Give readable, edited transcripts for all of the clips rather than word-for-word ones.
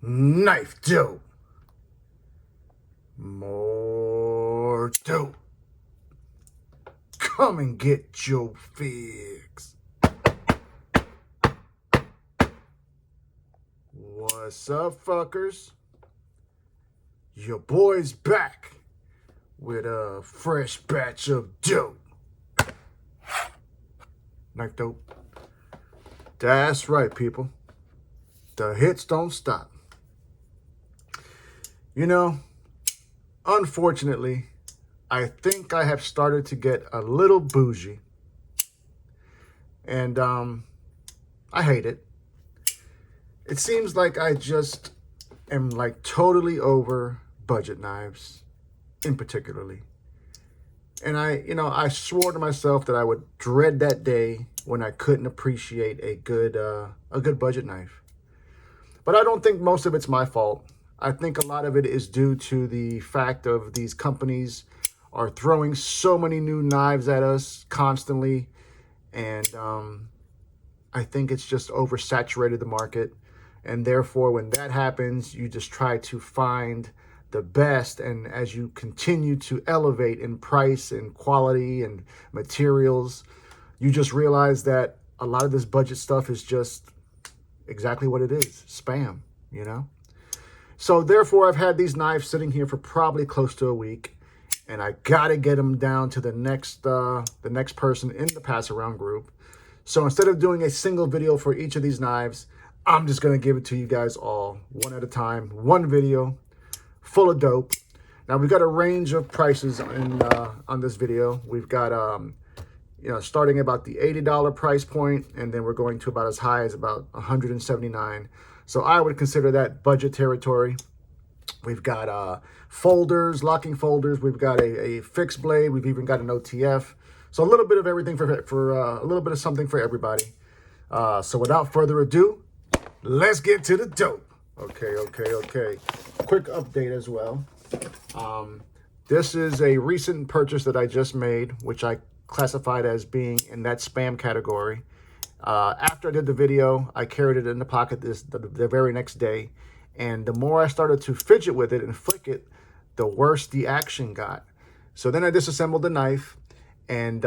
KnifeDope. More dope. Come and get your fix. What's up, fuckers? Your boy's back with a fresh batch of dope. KnifeDope. That's right, people. The hits don't stop. You know, unfortunately, I think I have started to get a little bougie. And I hate it. It seems like I just am like totally over budget knives in particularly. And I swore to myself that I would dread that day when I couldn't appreciate a good budget knife. But I don't think most of it's my fault. I think a lot of it is due to the fact of these companies are throwing so many new knives at us constantly. And I think it's just oversaturated the market. And therefore, when that happens, you just try to find the best. And as you continue to elevate in price and quality and materials, you just realize that a lot of this budget stuff is just exactly what it is, spam, you know? So therefore, I've had these knives sitting here for probably close to a week, and I gotta get them down to the next person in the pass around group. So instead of doing a single video for each of these knives, I'm just gonna give it to you guys all one at a time, one video full of dope. Now we've got a range of prices on this video. We've got starting about the $80 price point, and then we're going to about as high as about $179. So I would consider that budget territory. We've got folders, locking folders. We've got a fixed blade. We've even got an OTF. So a little bit of everything for a little bit of something for everybody. So without further ado, let's get to the dope. Okay. Quick update as well. This is a recent purchase that I just made, which I classified as being in that spam category. After I did the video, I carried it in the pocket the very next day. And the more I started to fidget with it and flick it, the worse the action got. So then I disassembled the knife, and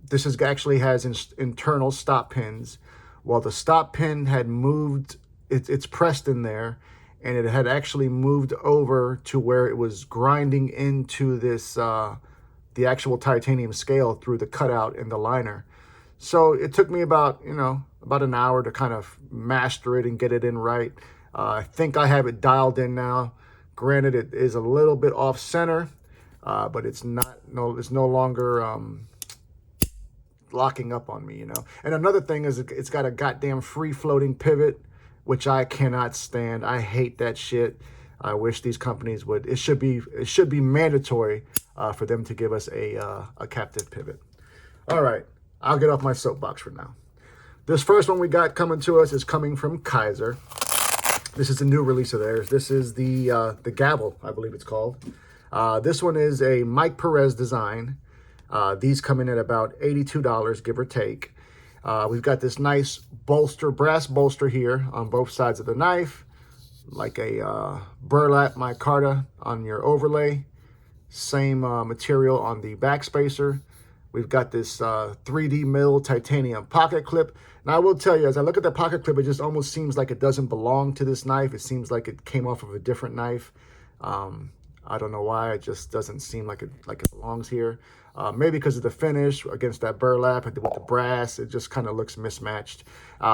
this actually has internal stop pins. Well, the stop pin had moved, it's pressed in there, and it had actually moved over to where it was grinding into this, the actual titanium scale through the cutout in the liner. So it took me about an hour to kind of master it and get it in right. I think I have it dialed in now. Granted, it is a little bit off center, but it's no longer locking up on me, And another thing is it's got a goddamn free floating pivot, which I cannot stand. I hate that shit. I wish these companies would. It should be mandatory for them to give us a captive pivot. All right, I'll get off my soapbox for now. This first one we got coming to us is coming from Kizer. This is a new release of theirs. This is the Gavel, I believe it's called. This one is a Mike Perez design. These come in at about $82, give or take. We've got this nice bolster, brass bolster here on both sides of the knife, like a burlap micarta on your overlay. Same material on the back spacer. We've got this 3D mill titanium pocket clip. Now, I will tell you, as I look at the pocket clip, it just almost seems like it doesn't belong to this knife. It seems like it came off of a different knife. I don't know why. It just doesn't seem like it belongs here. Maybe because of the finish against that burlap and with the brass, it just kind of looks mismatched.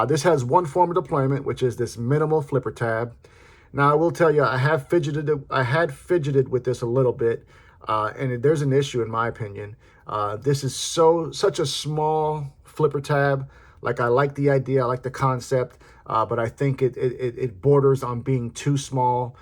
This has one form of deployment, which is this minimal flipper tab. Now, I will tell you, I had fidgeted with this a little bit, and there's an issue in my opinion. This is such a small flipper tab. Like, I like the idea, I like the concept, but I think it borders on being too small.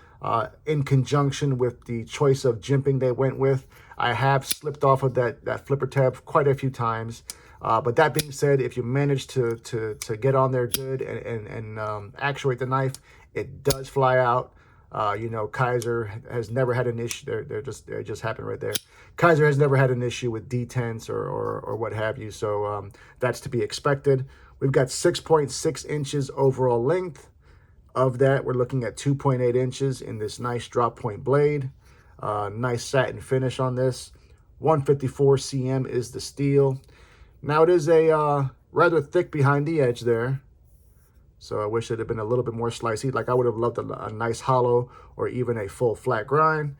In conjunction with the choice of jimping they went with, I have slipped off of that flipper tab quite a few times. But that being said, if you manage to get on there good and actuate the knife, it does fly out. Kizer has never had an issue. They just happen right there. Kizer has never had an issue with detents or what have you. So that's to be expected. We've got 6.6 inches overall length. Of that, we're looking at 2.8 inches in this nice drop point blade. Nice satin finish on this. 154 cm is the steel. Now it is a rather thick behind the edge there. So I wish it had been a little bit more slicey. Like I would have loved a nice hollow or even a full flat grind.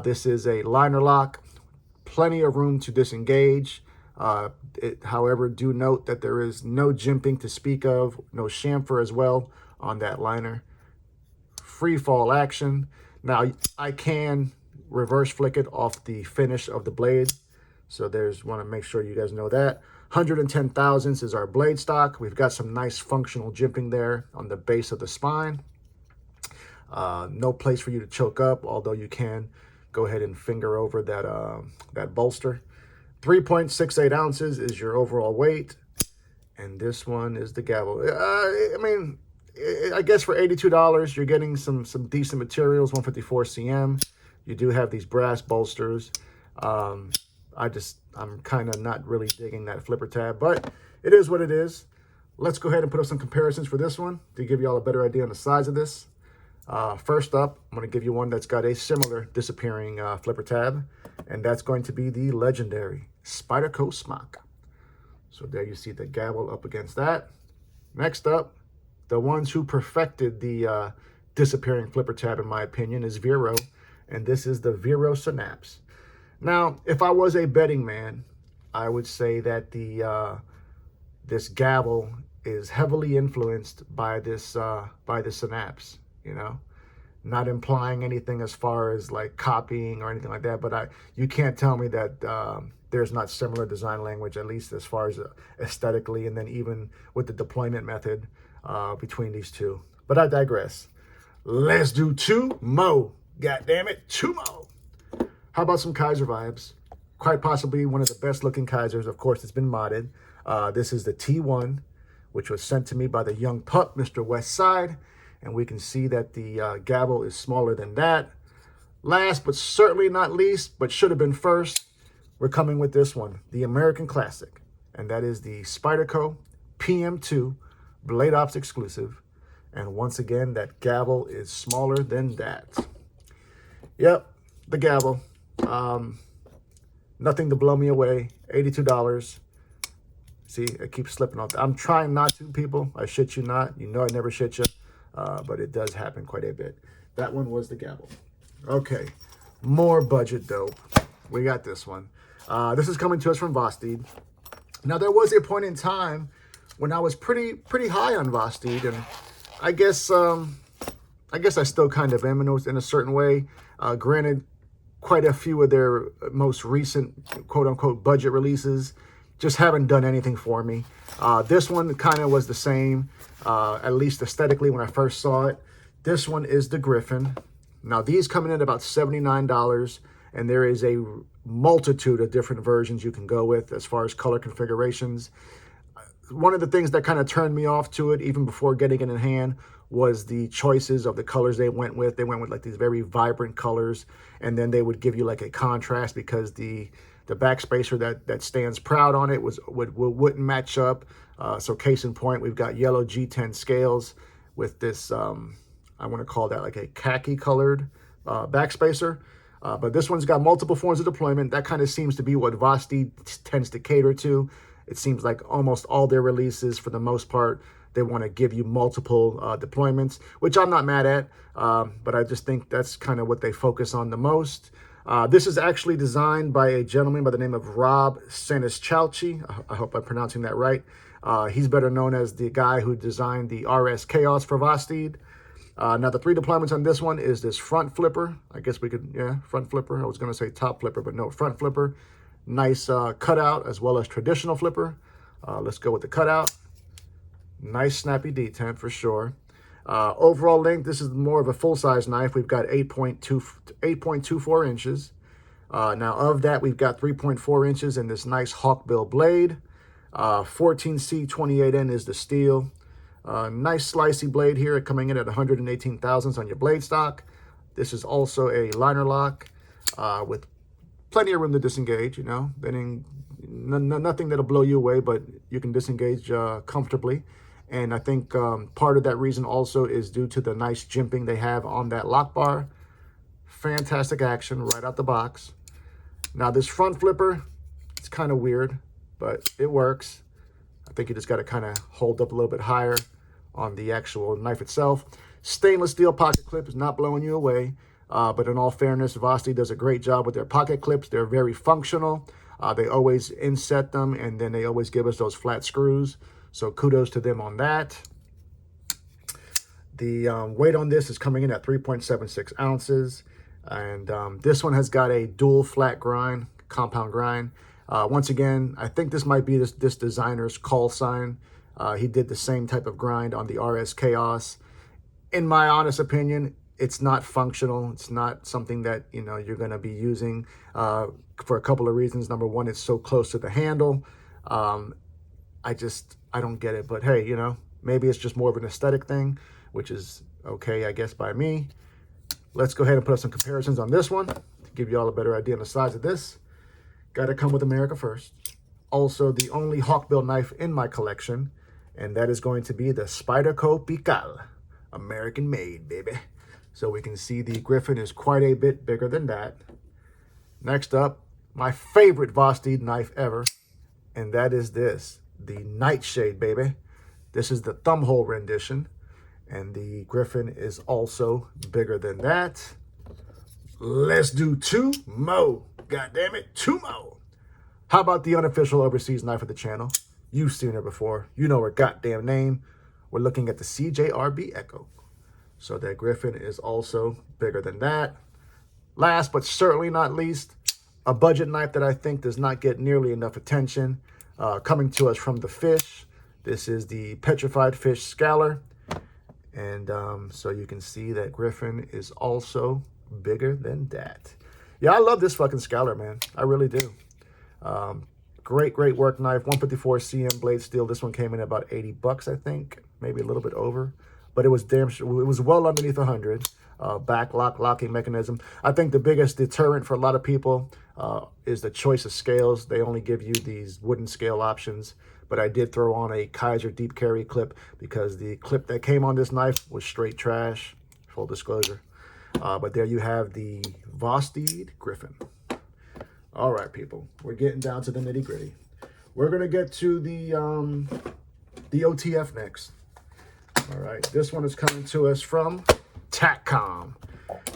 This is a liner lock. Plenty of room to disengage. However, do note that there is no jimping to speak of. No chamfer as well on that liner. Free fall action. Now I can reverse flick it off the finish of the blade. So want to make sure you guys know that. 110 thousandths is our blade stock. We've got some nice functional jimping there on the base of the spine. No place for you to choke up, although you can go ahead and finger over that bolster. 3.68 ounces is your overall weight. And this one is the gavel. I mean, I guess for $82, you're getting some decent materials, 154 cm. You do have these brass bolsters. I'm kind of not really digging that flipper tab, but it is what it is. Let's go ahead and put up some comparisons for this one to give you all a better idea on the size of this. First up, I'm going to give you one that's got a similar disappearing flipper tab, and that's going to be the legendary Spyderco Smock. So there you see the gavel up against that. Next up, the ones who perfected the disappearing flipper tab, in my opinion, is Vero, and this is the Vero Synapse. Now, if I was a betting man, I would say that this gavel is heavily influenced by the Synapse. You know, not implying anything as far as like copying or anything like that, but you can't tell me that there's not similar design language, at least as far as aesthetically, and then even with the deployment method between these two. But I digress. Let's do two more. God damn it, two more. How about some Kizer vibes? Quite possibly one of the best looking Kizers. Of course, it's been modded. This is the T1, which was sent to me by the young pup, Mr. Westside. And we can see that the gavel is smaller than that. Last but certainly not least, but should have been first, we're coming with this one, the American Classic. And that is the Spyderco PM2 Blade Ops exclusive. And once again, that gavel is smaller than that. Yep, the gavel. Nothing to blow me away. $82. See, it keeps slipping off. I'm trying not to, people. I shit you not. You know I never shit you. But it does happen quite a bit. That one was the gavel. Okay, more budget dope. We got this one. This is coming to us from Vosteed. Now, there was a point in time when I was pretty high on Vosteed, and I guess I still kind of am in a certain way. Granted, quite a few of their most recent quote-unquote budget releases just haven't done anything for me. This one kind of was the same, at least aesthetically when I first saw it. This one is the Griffin. Now, these come in at about $79, and there is a multitude of different versions you can go with as far as color configurations. One of the things that kind of turned me off to it, even before getting it in hand, was the choices of the colors they went with. They went with like these very vibrant colors, and then they would give you like a contrast because the backspacer that stands proud on it wouldn't match up. So case in point, we've got yellow G10 scales with this, I want to call that like a khaki colored backspacer. But this one's got multiple forms of deployment. That kind of seems to be what Vosteed tends to cater to. It seems like almost all their releases, for the most part, they want to give you multiple deployments, which I'm not mad at, but I just think that's kind of what they focus on the most. This is actually designed by a gentleman by the name of Rob Sanischalchi. I hope I'm pronouncing that right. He's better known as the guy who designed the RS Chaos for Vosteed. Now, the three deployments on this one is this front flipper. I guess we could, yeah, front flipper. I was going to say top flipper, but no, front flipper. Nice cutout as well as traditional flipper. Let's go with the cutout. Nice snappy detent for sure. Overall length, this is more of a full-size knife. We've got 8.24 inches. Now, of that, we've got 3.4 inches in this nice hawkbill blade. 14C 28N is the steel. Nice slicey blade here, coming in at 118 thousandths on your blade stock. This is also a liner lock with plenty of room to disengage, you know. Nothing that'll blow you away, but you can disengage comfortably. And I think part of that reason also is due to the nice jimping they have on that lock bar. Fantastic action right out the box. Now this front flipper, it's kind of weird, but it works. I think you just got to kind of hold up a little bit higher on the actual knife itself. Stainless steel pocket clip is not blowing you away. But in all fairness, Vosteed does a great job with their pocket clips. They're very functional. They always inset them, and then they always give us those flat screws. So kudos to them on that. The weight on this is coming in at 3.76 ounces. And this one has got a dual flat grind, compound grind. Once again, I think this might be this designer's call sign. He did the same type of grind on the RS Chaos. In my honest opinion, it's not functional. It's not something that, you know, you're going to be using for a couple of reasons. Number one, it's so close to the handle. I don't get it. But hey, you know, maybe it's just more of an aesthetic thing, which is okay, I guess, by me. Let's go ahead and put up some comparisons on this one to give you all a better idea on the size of this. Got to come with America first. Also, the only hawkbill knife in my collection, and that is going to be the Spyderco Pical. American made, baby. So we can see the Griffin is quite a bit bigger than that. Next up, my favorite Vosteed knife ever, and that is this, the Nightshade, baby. This is the thumbhole rendition, and the Griffin is also bigger than that. Let's do two more. God damn it, two more. How about the unofficial overseas knife of the channel? You've seen her before. You know her goddamn name. We're looking at the CJRB Echo. So that Griffin is also bigger than that. Last but certainly not least, a budget knife that I think does not get nearly enough attention. Coming to us from the Fish. This is the Petrified Fish Scalar. And so you can see that Griffin is also bigger than that. Yeah, I love this fucking Scalar, man. I really do. Great work knife. 154 cm blade steel. This one came in at about 80 bucks, I think. Maybe a little bit over. But it was it was well underneath 100. Back locking mechanism. I think the biggest deterrent for a lot of people is the choice of scales. They only give you these wooden scale options. But I did throw on a Kizer deep carry clip because the clip that came on this knife was straight trash. Full disclosure. But there you have the Vosteed Griffin. All right, people. We're getting down to the nitty gritty. We're going to get to the OTF next. All right. This one is coming to us from Takcom.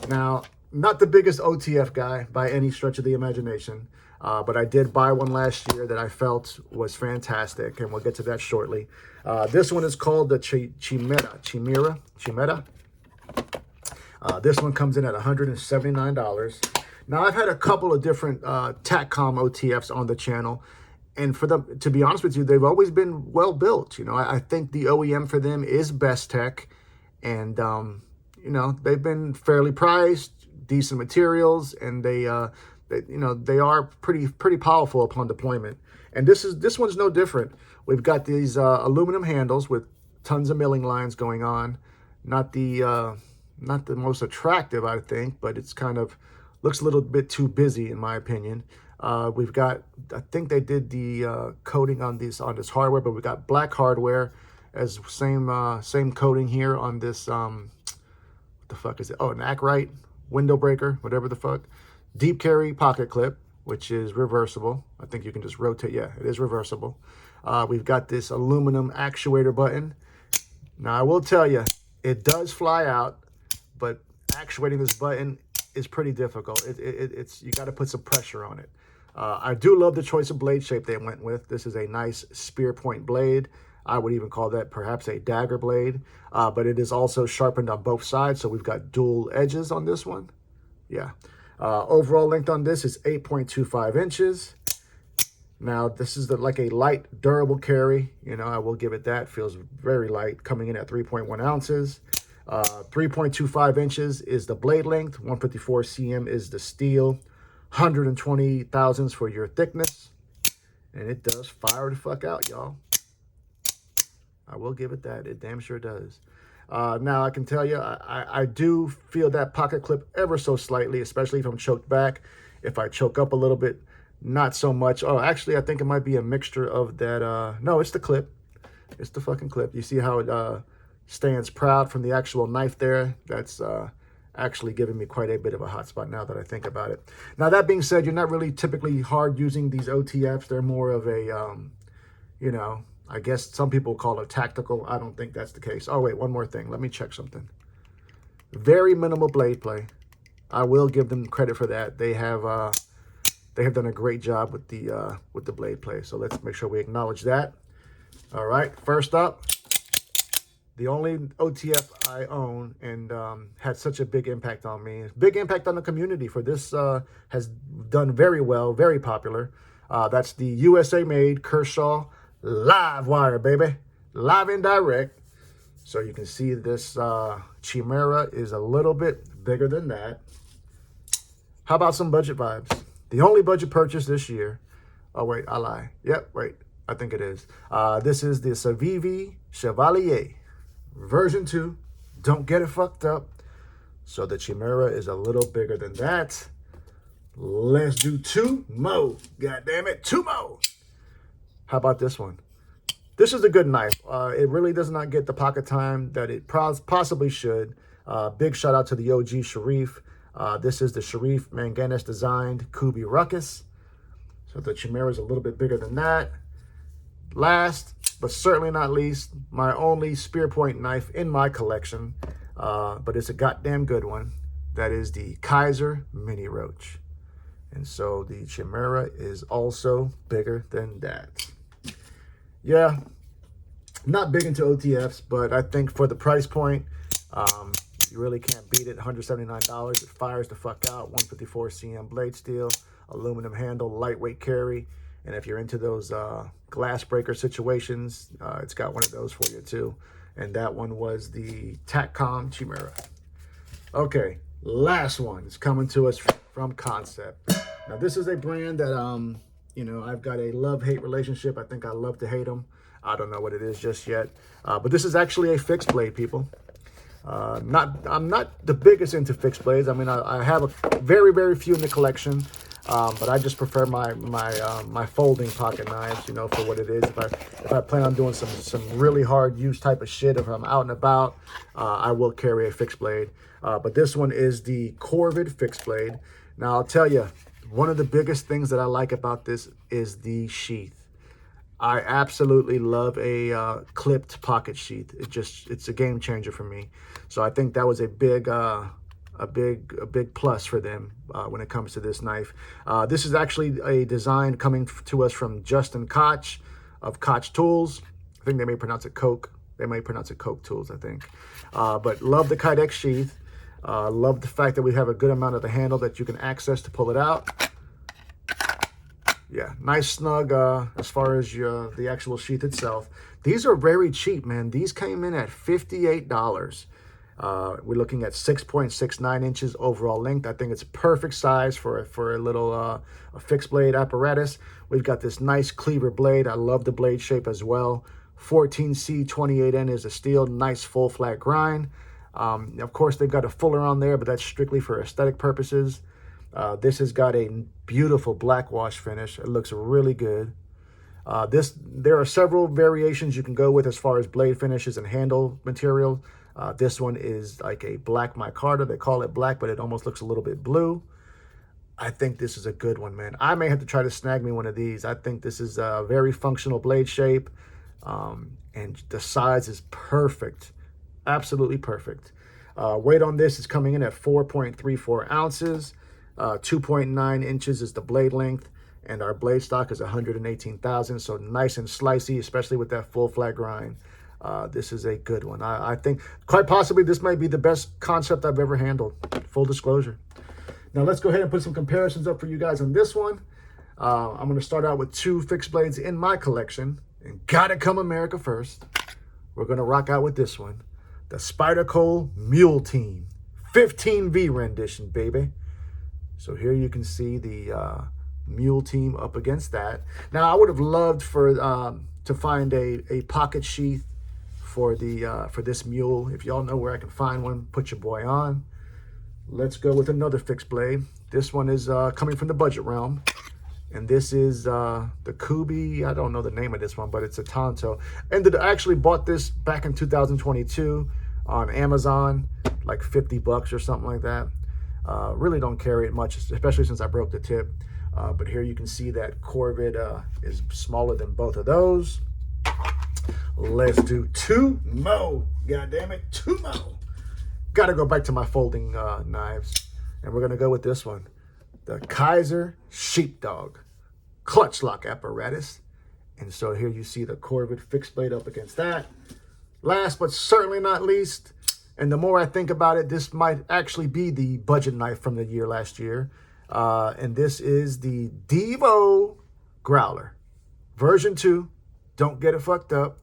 Now, not the biggest OTF guy by any stretch of the imagination. But I did buy one last year that I felt was fantastic, and we'll get to that shortly. This one is called the Chimera. This one comes in at $179. Now, I've had a couple of different Takcom OTFs on the channel, and for them, to be honest with you, they've always been well built. You know, I think the OEM for them is Best Tech, and you know, they've been fairly priced, decent materials, and they you know, they are pretty powerful upon deployment. And this one's no different. We've got these aluminum handles with tons of milling lines going on. Not the most attractive, I think, but it's kind of looks a little bit too busy in my opinion. We've got, I think they did the coating on this hardware, but we've got black hardware as same coating here on this what the fuck is it? Oh, an Acrite window breaker, whatever the fuck. Deep carry pocket clip, which is reversible. I think you can just rotate. Yeah, it is reversible. We've got this aluminum actuator button. Now, I will tell you, it does fly out, but actuating this button is pretty difficult. It's you got to put some pressure on it. I do love the choice of blade shape they went with. This is a nice spear point blade. I would even call that perhaps a dagger blade, but it is also sharpened on both sides, so we've got dual edges on this one. Yeah. Overall length on this is 8.25 inches. Now, this is like a light, durable carry. You know, I will give it that. Feels very light, coming in at 3.1 ounces. 3.25 inches is the blade length. 154 cm is the steel. 120 thousandths for your thickness. And it does fire the fuck out, y'all. I will give it that. It damn sure does. Now, I can tell you, I do feel that pocket clip ever so slightly, especially if I'm choked back. If I choke up a little bit, not so much. Oh, actually, I think it might be a mixture of that. No, it's the clip. It's the fucking clip. You see how it stands proud from the actual knife there? That's actually giving me quite a bit of a hot spot now that I think about it. Now, that being said, you're not really typically hard using these OTFs. They're more of a, you know, I guess some people call it tactical. I don't think that's the case. Oh, wait, one more thing. Let me check something. Very minimal blade play. I will give them credit for that. They have done a great job with the blade play. So let's make sure we acknowledge that. All right, first up, the only OTF I own and had such a big impact on me, big impact on the community for this, has done very well, very popular. That's the USA-made Kershaw Live Wire, baby. Live and direct. So you can see this Chimera is a little bit bigger than that. How about some budget vibes? The only budget purchase this year. Oh, wait, I lie. Yep, wait, I think it is. This is the Civivi Chevalier version 2. Don't get it fucked up. So the Chimera is a little bigger than that. Let's do 2 more. God damn it, 2 more. How about this one? This is a good knife. It really does not get the pocket time that it possibly should. Big shout out to the OG Sharif. This is the Sharif Manganese designed Kubi Ruckus. So the Chimera is a little bit bigger than that. Last, but certainly not least, my only spear point knife in my collection, but it's a goddamn good one. That is the Kizer Mini Roach. And so the Chimera is also bigger than that. Yeah, not big into OTFs, but I think for the price point, you really can't beat it. $179. It fires the fuck out. 154 cm blade steel, aluminum handle, lightweight carry. And if you're into those glass breaker situations, it's got one of those for you too. And that one was the Takcom Chimera. Okay, last one is coming to us from Kansept. Now, this is a brand that, you know, I've got a love-hate relationship. I think I love to hate them. I don't know what it is just yet. But this is actually a fixed blade, people. I'm not the biggest into fixed blades. I mean, I have a very few in the collection, but I just prefer my folding pocket knives, you know, for what it is. If I plan on doing some really hard use type of shit, if I'm out and about, I will carry a fixed blade. But this one is the Corvid fixed blade. Now, I'll tell you, one of the biggest things that I like about this is the sheath. I absolutely love a clipped pocket sheath. It's a game changer for me. So I think that was a big plus for them when it comes to this knife. This is actually a design coming to us from Justin Koch of Koch Tools. I think they may pronounce it Coke. They may pronounce it Coke Tools, I think. But love the Kydex sheath. Love the fact that we have a good amount of the handle that you can access to pull it out. Yeah, nice snug as far as the actual sheath itself. These are very cheap, man. These came in at $58. We're looking at 6.69 inches overall length. I think it's perfect size for a little a fixed blade apparatus. We've got this nice cleaver blade. I love the blade shape as well. 14C 28N is a steel, nice full flat grind. Of course, they've got a fuller on there, but that's strictly for aesthetic purposes. This has got a beautiful black wash finish. It looks really good. There are several variations you can go with as far as blade finishes and handle material. This one is like a black micarta. They call it black, but it almost looks a little bit blue. I think this is a good one, man. I may have to try to snag me one of these. I think this is a very functional blade shape, and the size is perfect. Absolutely perfect. Weight on this is coming in at 4.34 ounces. 2.9 inches is the blade length, and our blade stock is 118,000. So nice and slicey, especially with that full flat grind. This is a good one. I think quite possibly this might be the best Kansept I've ever handled. Full disclosure. Now let's go ahead and put some comparisons up for you guys on this one. I'm going to start out with 2 fixed blades in my collection, and gotta come America first. We're going to rock out with this one, the Spyderco Mule Team 15V rendition, baby. So here you can see the Mule Team up against that. Now, I would have loved to find a pocket sheath for this mule. If y'all know where I can find one, put your boy on. Let's go with another fixed blade. This one is coming from the budget realm, And this is the Kubi. I don't know the name of this one, but it's a Tonto. And I actually bought this back in 2022 on Amazon, like 50 bucks or something like that. Really don't carry it much, especially since I broke the tip. But here you can see that Corvid is smaller than both of those. Let's do two more. God damn it, two more. Got to go back to my folding knives. And we're going to go with this one. The Kizer Sheepdog clutch lock apparatus. And so here you see the Corvid fixed blade up against that. Last but certainly not least, and the more I think about it, this might actually be the budget knife from the year last year. And this is the Devo Growler. Version 2. Don't get it fucked up.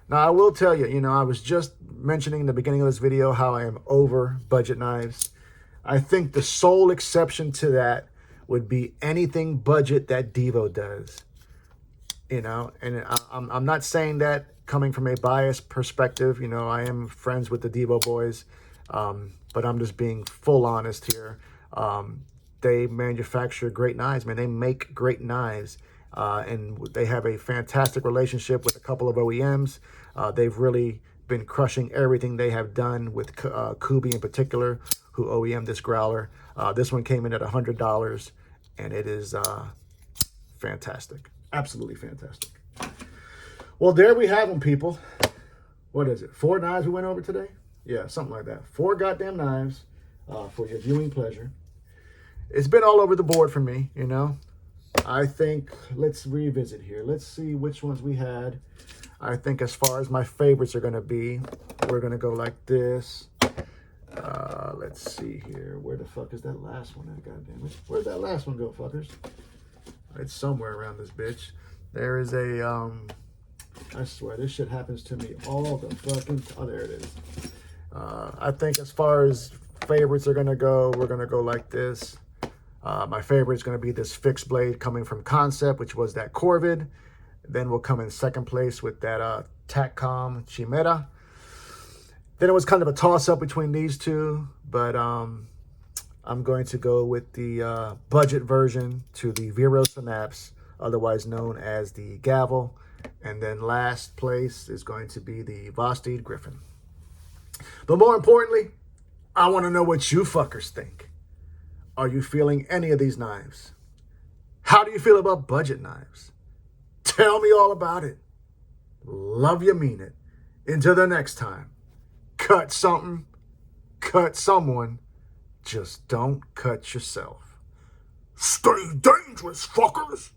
Now, I will tell you, you know, I was just mentioning in the beginning of this video how I am over budget knives. I think the sole exception to that would be anything budget that Devo does. You know, and I'm not saying that coming from a biased perspective. You know, I am friends with the Devo boys, but I'm just being full honest here. They manufacture great knives, man. They make great knives, and they have a fantastic relationship with a couple of OEMs. They've really been crushing everything they have done with Kubi in particular, who OEM this growler. This one came in at $100, and it is fantastic. Absolutely fantastic. Well, there we have them, people. What is it? 4 knives we went over today? Yeah, something like that. 4 goddamn knives for your viewing pleasure. It's been all over the board for me, you know. I think, let's revisit here. Let's see which ones we had. I think as far as my favorites are going to be, we're going to go like this. Let's see here. Where the fuck is that last one at? God damn it. Where'd that last one go, fuckers? It's somewhere around this bitch. There is a, I swear, this shit happens to me all the fucking, oh, there it is. I think as far as favorites are going to go, we're going to go like this. My favorite is going to be this fixed blade coming from Kansept, which was that Corvid. Then we'll come in second place with that Takcom Chimera. Then it was kind of a toss-up between these two, but I'm going to go with the budget version to the Vero Synapse, otherwise known as the Gavel. And then last place is going to be the Vosteed Griffin. But more importantly, I want to know what you fuckers think. Are you feeling any of these knives? How do you feel about budget knives? Tell me all about it. Love you, mean it. Until the next time, cut something, cut someone, just don't cut yourself. Stay dangerous, fuckers.